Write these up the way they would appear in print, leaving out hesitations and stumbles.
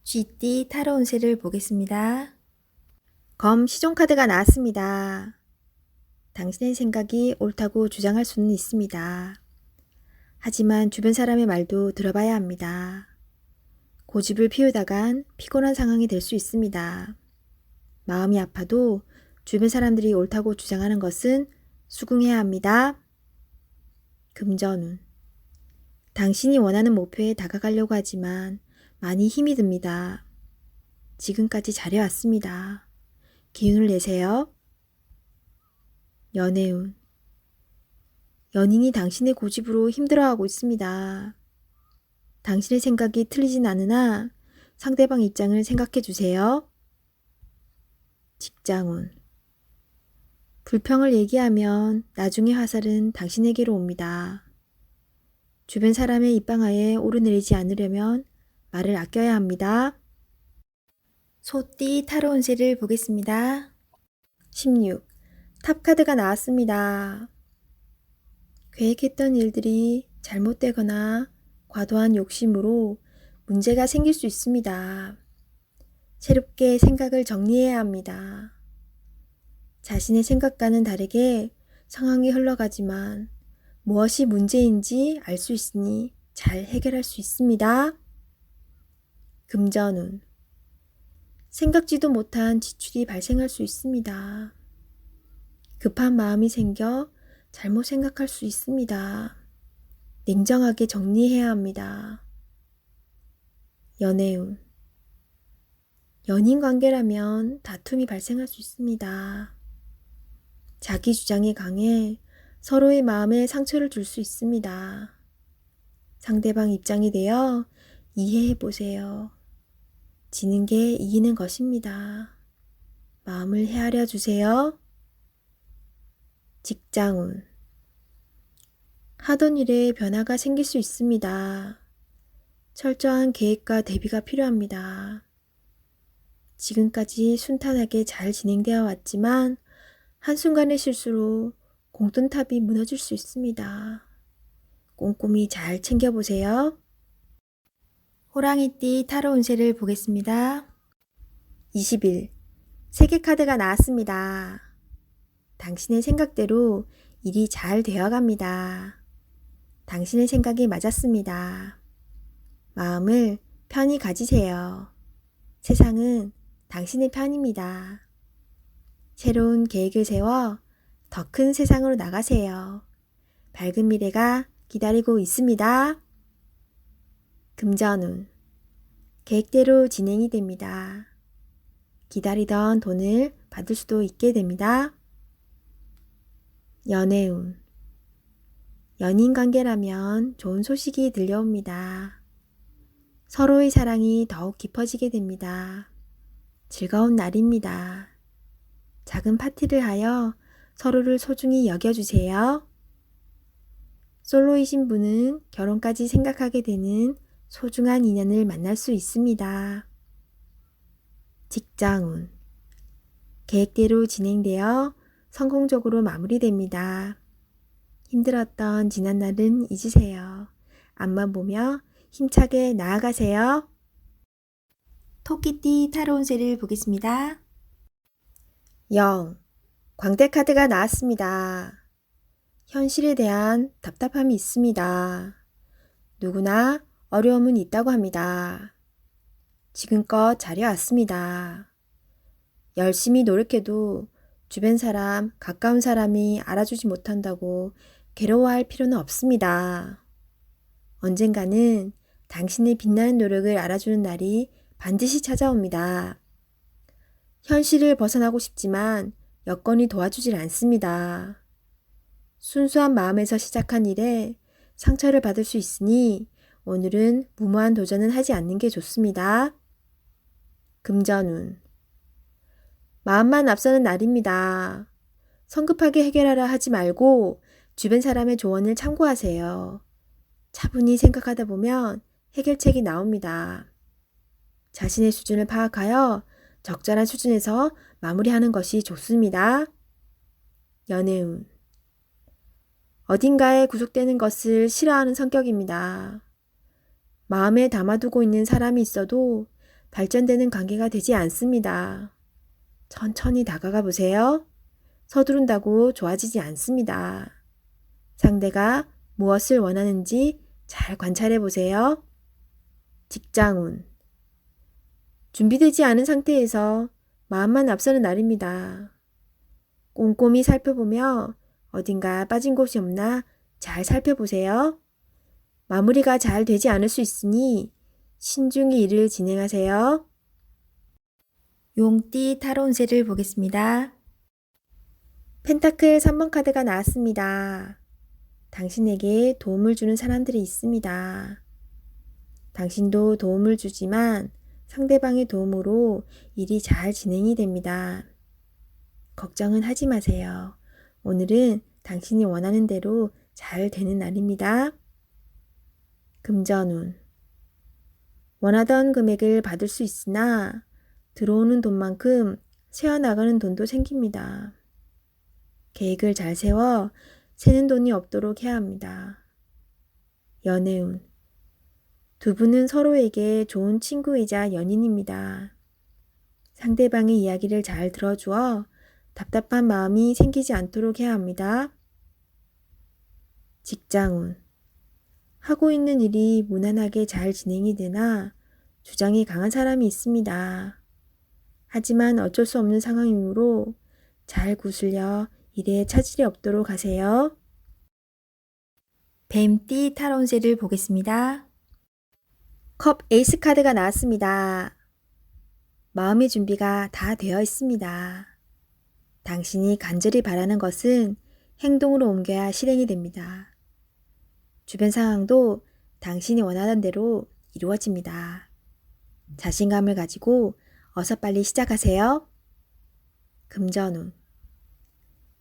쥐띠 타로 운세를 보겠습니다. 검 시종카드가 나왔습니다. 당신의 생각이 옳다고 주장할 수는 있습니다. 하지만 주변 사람의 말도 들어봐야 합니다. 고집을 피우다간 피곤한 상황이 될 수 있습니다. 마음이 아파도 주변 사람들이 옳다고 주장하는 것은 수긍해야 합니다. 금전운. 당신이 원하는 목표에 다가가려고 하지만 많이 힘이 듭니다. 지금까지 잘해왔습니다. 기운을 내세요. 연애운. 연인이 당신의 고집으로 힘들어하고 있습니다. 당신의 생각이 틀리진 않으나 상대방 입장을 생각해 주세요. 직장운. 불평을 얘기하면 나중에 화살은 당신에게로 옵니다. 주변 사람의 입방아에 오르내리지 않으려면 말을 아껴야 합니다. 소띠 타로 운세를 보겠습니다. 16. 탑카드가 나왔습니다. 계획했던 일들이 잘못되거나 과도한 욕심으로 문제가 생길 수 있습니다. 새롭게 생각을 정리해야 합니다. 자신의 생각과는 다르게 상황이 흘러가지만 무엇이 문제인지 알 수 있으니 잘 해결할 수 있습니다. 금전운. 생각지도 못한 지출이 발생할 수 있습니다. 급한 마음이 생겨 잘못 생각할 수 있습니다. 냉정하게 정리해야 합니다. 연애운. 연인 관계라면 다툼이 발생할 수 있습니다. 자기 주장이 강해 서로의 마음에 상처를 줄 수 있습니다. 상대방 입장이 되어 이해해 보세요. 지는 게 이기는 것입니다. 마음을 헤아려 주세요. 직장운. 하던 일에 변화가 생길 수 있습니다. 철저한 계획과 대비가 필요합니다. 지금까지 순탄하게 잘 진행되어 왔지만 한순간의 실수로 공든탑이 무너질 수 있습니다. 꼼꼼히 잘 챙겨보세요. 호랑이띠 타로 운세를 보겠습니다. 20일. 세계 카드가 나왔습니다. 당신의 생각대로 일이 잘 되어갑니다. 당신의 생각이 맞았습니다. 마음을 편히 가지세요. 세상은 당신의 편입니다. 새로운 계획을 세워 더 큰 세상으로 나가세요. 밝은 미래가 기다리고 있습니다. 금전운. 계획대로 진행이 됩니다. 기다리던 돈을 받을 수도 있게 됩니다. 연애운. 연인 관계라면 좋은 소식이 들려옵니다. 서로의 사랑이 더욱 깊어지게 됩니다. 즐거운 날입니다. 작은 파티를 하여 서로를 소중히 여겨주세요. 솔로이신 분은 결혼까지 생각하게 되는 소중한 인연을 만날 수 있습니다. 직장운. 계획대로 진행되어 성공적으로 마무리됩니다. 힘들었던 지난날은 잊으세요. 앞만 보며 힘차게 나아가세요. 토끼띠 타로 운세를 보겠습니다. 0. 광대카드가 나왔습니다. 현실에 대한 답답함이 있습니다. 누구나 어려움은 있다고 합니다. 지금껏 잘해왔습니다. 열심히 노력해도 주변 사람, 가까운 사람이 알아주지 못한다고 괴로워할 필요는 없습니다. 언젠가는 당신의 빛나는 노력을 알아주는 날이 반드시 찾아옵니다. 현실을 벗어나고 싶지만 여건이 도와주질 않습니다. 순수한 마음에서 시작한 일에 상처를 받을 수 있으니 오늘은 무모한 도전은 하지 않는 게 좋습니다. 금전운. 마음만 앞서는 날입니다. 성급하게 해결하려 하지 말고 주변 사람의 조언을 참고하세요. 차분히 생각하다 보면 해결책이 나옵니다. 자신의 수준을 파악하여 적절한 수준에서 마무리하는 것이 좋습니다. 연애운. 어딘가에 구속되는 것을 싫어하는 성격입니다. 마음에 담아두고 있는 사람이 있어도 발전되는 관계가 되지 않습니다. 천천히 다가가 보세요. 서두른다고 좋아지지 않습니다. 상대가 무엇을 원하는지 잘 관찰해 보세요. 직장운. 준비되지 않은 상태에서 마음만 앞서는 날입니다. 꼼꼼히 살펴보며 어딘가 빠진 곳이 없나 잘 살펴보세요. 마무리가 잘 되지 않을 수 있으니 신중히 일을 진행하세요. 용띠 타로 운세를 보겠습니다. 펜타클 3번 카드가 나왔습니다. 당신에게 도움을 주는 사람들이 있습니다. 당신도 도움을 주지만 상대방의 도움으로 일이 잘 진행이 됩니다. 걱정은 하지 마세요. 오늘은 당신이 원하는 대로 잘 되는 날입니다. 금전운. 원하던 금액을 받을 수 있으나 들어오는 돈만큼 새어나가는 돈도 생깁니다. 계획을 잘 세워 새는 돈이 없도록 해야 합니다. 연애운. 두 분은 서로에게 좋은 친구이자 연인입니다. 상대방의 이야기를 잘 들어주어 답답한 마음이 생기지 않도록 해야 합니다. 직장운. 하고 있는 일이 무난하게 잘 진행이 되나 주장이 강한 사람이 있습니다. 하지만 어쩔 수 없는 상황이므로 잘 구슬려 일에 차질이 없도록 하세요. 뱀띠 타로 운세를 보겠습니다. 컵 에이스 카드가 나왔습니다. 마음의 준비가 다 되어 있습니다. 당신이 간절히 바라는 것은 행동으로 옮겨야 실행이 됩니다. 주변 상황도 당신이 원하는 대로 이루어집니다. 자신감을 가지고 어서 빨리 시작하세요. 금전운.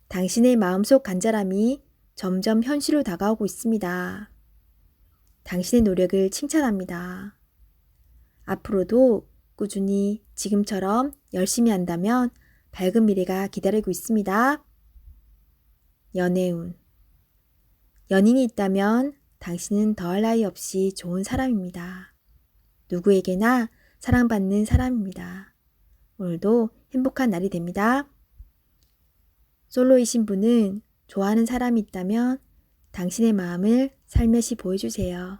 당신의 마음속 간절함이 점점 현실로 다가오고 있습니다. 당신의 노력을 칭찬합니다. 앞으로도 꾸준히 지금처럼 열심히 한다면 밝은 미래가 기다리고 있습니다. 연애운. 연인이 있다면 당신은 더할 나위 없이 좋은 사람입니다. 누구에게나 사랑받는 사람입니다. 오늘도 행복한 날이 됩니다. 솔로이신 분은 좋아하는 사람이 있다면 당신의 마음을 살며시 보여주세요.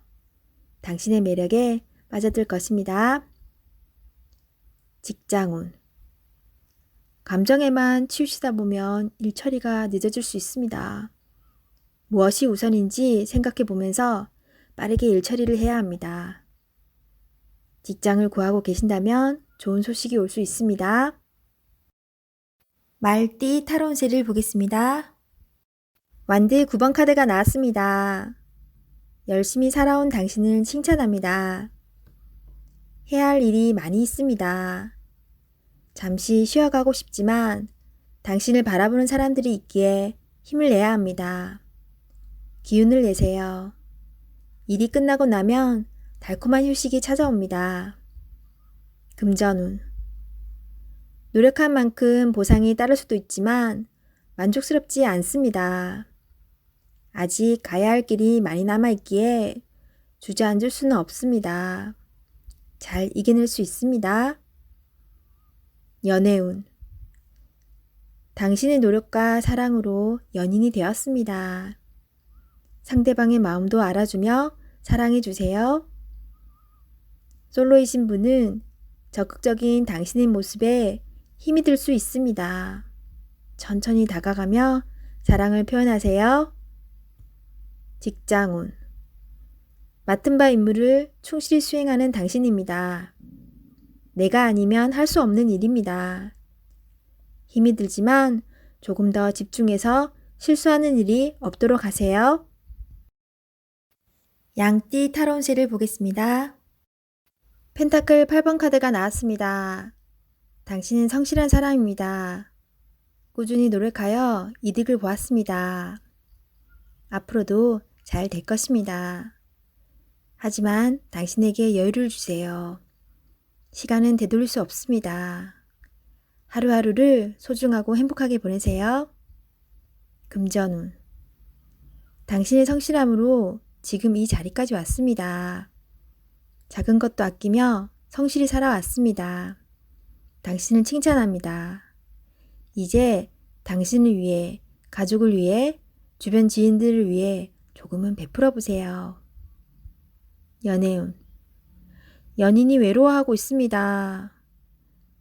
당신의 매력에 빠져들 것입니다. 직장운. 감정에만 치우치다 보면 일 처리가 늦어질 수 있습니다. 무엇이 우선인지 생각해 보면서 빠르게 일 처리를 해야 합니다. 직장을 구하고 계신다면 좋은 소식이 올 수 있습니다. 말띠 타로 운세를 보겠습니다. 완드 9번 카드가 나왔습니다. 열심히 살아온 당신을 칭찬합니다. 해야 할 일이 많이 있습니다. 잠시 쉬어가고 싶지만 당신을 바라보는 사람들이 있기에 힘을 내야 합니다. 기운을 내세요. 일이 끝나고 나면 달콤한 휴식이 찾아옵니다. 금전운. 노력한 만큼 보상이 따를 수도 있지만 만족스럽지 않습니다. 아직 가야 할 길이 많이 남아있기에 주저앉을 수는 없습니다. 잘 이겨낼 수 있습니다. 연애운. 당신의 노력과 사랑으로 연인이 되었습니다. 상대방의 마음도 알아주며 사랑해주세요. 솔로이신 분은 적극적인 당신의 모습에 힘이 들 수 있습니다. 천천히 다가가며 사랑을 표현하세요. 직장운. 맡은 바 임무를 충실히 수행하는 당신입니다. 내가 아니면 할 수 없는 일입니다. 힘이 들지만 조금 더 집중해서 실수하는 일이 없도록 하세요. 양띠 타로 운세를 보겠습니다. 펜타클 8번 카드가 나왔습니다. 당신은 성실한 사람입니다. 꾸준히 노력하여 이득을 보았습니다. 앞으로도 잘 될 것입니다. 하지만 당신에게 여유를 주세요. 시간은 되돌릴 수 없습니다. 하루하루를 소중하고 행복하게 보내세요. 금전운. 당신의 성실함으로 지금 이 자리까지 왔습니다. 작은 것도 아끼며 성실히 살아왔습니다. 당신을 칭찬합니다. 이제 당신을 위해, 가족을 위해, 주변 지인들을 위해 조금은 베풀어 보세요. 연애운. 연인이 외로워하고 있습니다.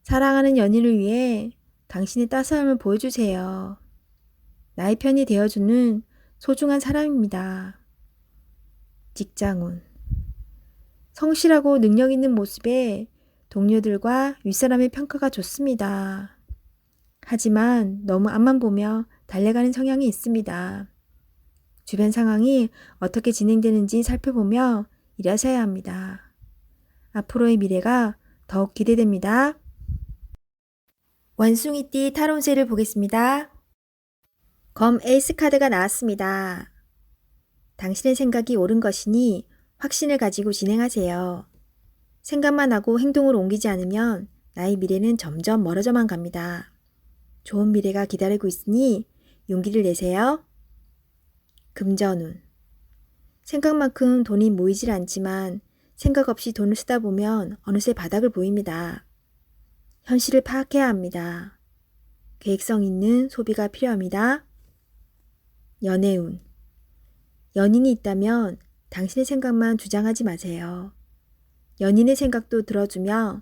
사랑하는 연인을 위해 당신의 따스함을 보여주세요. 나의 편이 되어주는 소중한 사람입니다. 직장운. 성실하고 능력 있는 모습에 동료들과 윗사람의 평가가 좋습니다. 하지만 너무 앞만 보며 달려가는 성향이 있습니다. 주변 상황이 어떻게 진행되는지 살펴보며 일하셔야 합니다. 앞으로의 미래가 더욱 기대됩니다. 원숭이띠 타로운세를 보겠습니다. 검 에이스 카드가 나왔습니다. 당신의 생각이 옳은 것이니 확신을 가지고 진행하세요. 생각만 하고 행동으로 옮기지 않으면 나의 미래는 점점 멀어져만 갑니다. 좋은 미래가 기다리고 있으니 용기를 내세요. 금전운. 생각만큼 돈이 모이질 않지만 생각 없이 돈을 쓰다 보면 어느새 바닥을 보입니다. 현실을 파악해야 합니다. 계획성 있는 소비가 필요합니다. 연애운. 연인이 있다면 당신의 생각만 주장하지 마세요. 연인의 생각도 들어주며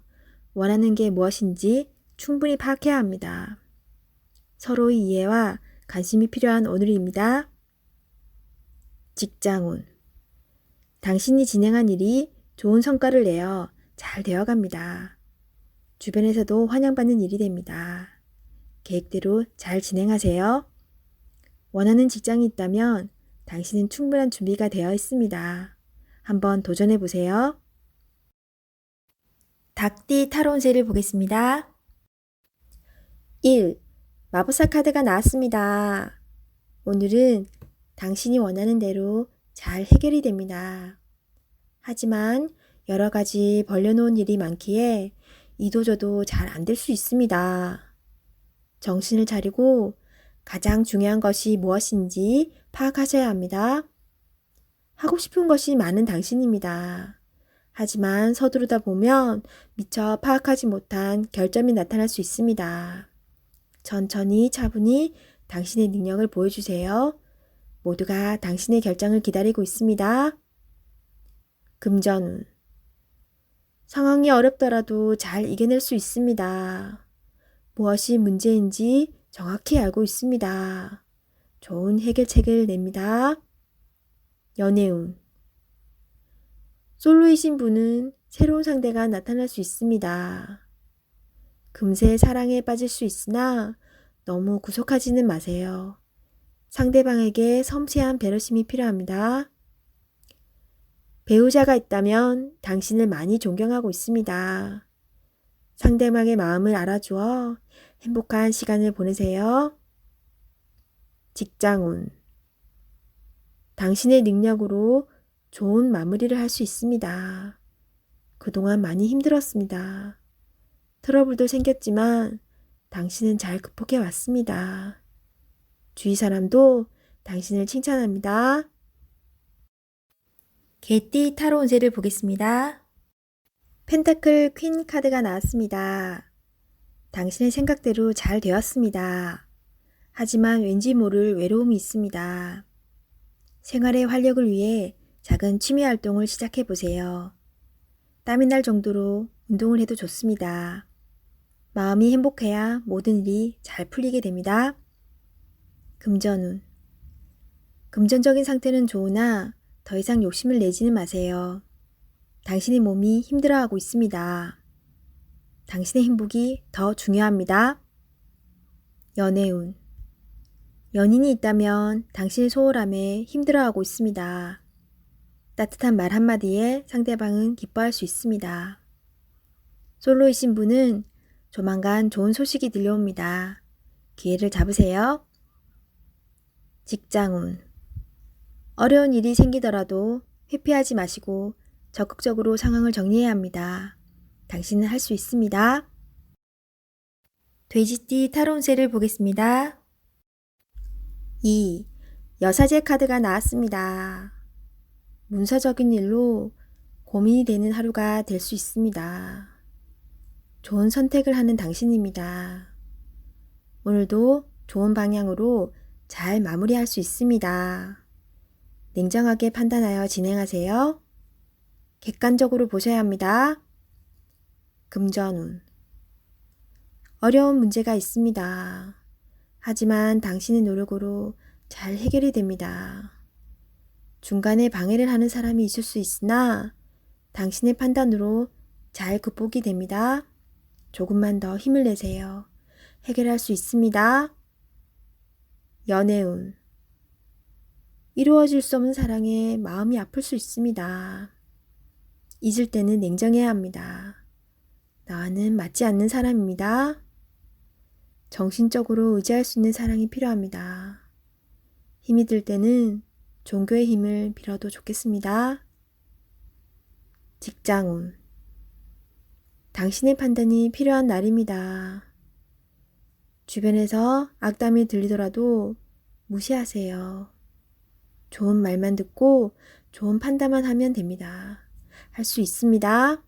원하는 게 무엇인지 충분히 파악해야 합니다. 서로의 이해와 관심이 필요한 오늘입니다. 직장운. 당신이 진행한 일이 좋은 성과를 내어 잘 되어갑니다. 주변에서도 환영받는 일이 됩니다. 계획대로 잘 진행하세요. 원하는 직장이 있다면 당신은 충분한 준비가 되어 있습니다. 한번 도전해 보세요. 닭띠 타로운세를 보겠습니다. 1. 마법사 카드가 나왔습니다. 오늘은 당신이 원하는 대로 잘 해결이 됩니다. 하지만 여러 가지 벌려놓은 일이 많기에 이도저도 잘 안 될 수 있습니다. 정신을 차리고 가장 중요한 것이 무엇인지 파악하셔야 합니다. 하고 싶은 것이 많은 당신입니다. 하지만 서두르다 보면 미처 파악하지 못한 결점이 나타날 수 있습니다. 천천히 차분히 당신의 능력을 보여주세요. 모두가 당신의 결정을 기다리고 있습니다. 금전운. 상황이 어렵더라도 잘 이겨낼 수 있습니다. 무엇이 문제인지 정확히 알고 있습니다. 좋은 해결책을 냅니다. 연애운. 솔로이신 분은 새로운 상대가 나타날 수 있습니다. 금세 사랑에 빠질 수 있으나 너무 구속하지는 마세요. 상대방에게 섬세한 배려심이 필요합니다. 배우자가 있다면 당신을 많이 존경하고 있습니다. 상대방의 마음을 알아주어 행복한 시간을 보내세요. 직장운. 당신의 능력으로 좋은 마무리를 할 수 있습니다. 그동안 많이 힘들었습니다. 트러블도 생겼지만 당신은 잘 극복해 왔습니다. 주위 사람도 당신을 칭찬합니다. 개띠 타로 운세를 보겠습니다. 펜타클 퀸 카드가 나왔습니다. 당신의 생각대로 잘 되었습니다. 하지만 왠지 모를 외로움이 있습니다. 생활의 활력을 위해 작은 취미 활동을 시작해 보세요. 땀이 날 정도로 운동을 해도 좋습니다. 마음이 행복해야 모든 일이 잘 풀리게 됩니다. 금전운. 금전적인 상태는 좋으나 더 이상 욕심을 내지는 마세요. 당신의 몸이 힘들어하고 있습니다. 당신의 행복이 더 중요합니다. 연애운. 연인이 있다면 당신의 소홀함에 힘들어하고 있습니다. 따뜻한 말 한마디에 상대방은 기뻐할 수 있습니다. 솔로이신 분은 조만간 좋은 소식이 들려옵니다. 기회를 잡으세요. 직장운. 어려운 일이 생기더라도 회피하지 마시고 적극적으로 상황을 정리해야 합니다. 당신은 할 수 있습니다. 돼지띠 타로운세를 보겠습니다. 2. 여사제 카드가 나왔습니다. 문서적인 일로 고민이 되는 하루가 될 수 있습니다. 좋은 선택을 하는 당신입니다. 오늘도 좋은 방향으로 잘 마무리할 수 있습니다. 냉정하게 판단하여 진행하세요. 객관적으로 보셔야 합니다. 금전운. 어려운 문제가 있습니다. 하지만 당신의 노력으로 잘 해결이 됩니다. 중간에 방해를 하는 사람이 있을 수 있으나 당신의 판단으로 잘 극복이 됩니다. 조금만 더 힘을 내세요. 해결할 수 있습니다. 연애운. 이루어질 수 없는 사랑에 마음이 아플 수 있습니다. 잊을 때는 냉정해야 합니다. 나와는 맞지 않는 사람입니다. 정신적으로 의지할 수 있는 사랑이 필요합니다. 힘이 들 때는 종교의 힘을 빌어도 좋겠습니다. 직장운. 당신의 판단이 필요한 날입니다. 주변에서 악담이 들리더라도 무시하세요. 좋은 말만 듣고 좋은 판단만 하면 됩니다. 할 수 있습니다.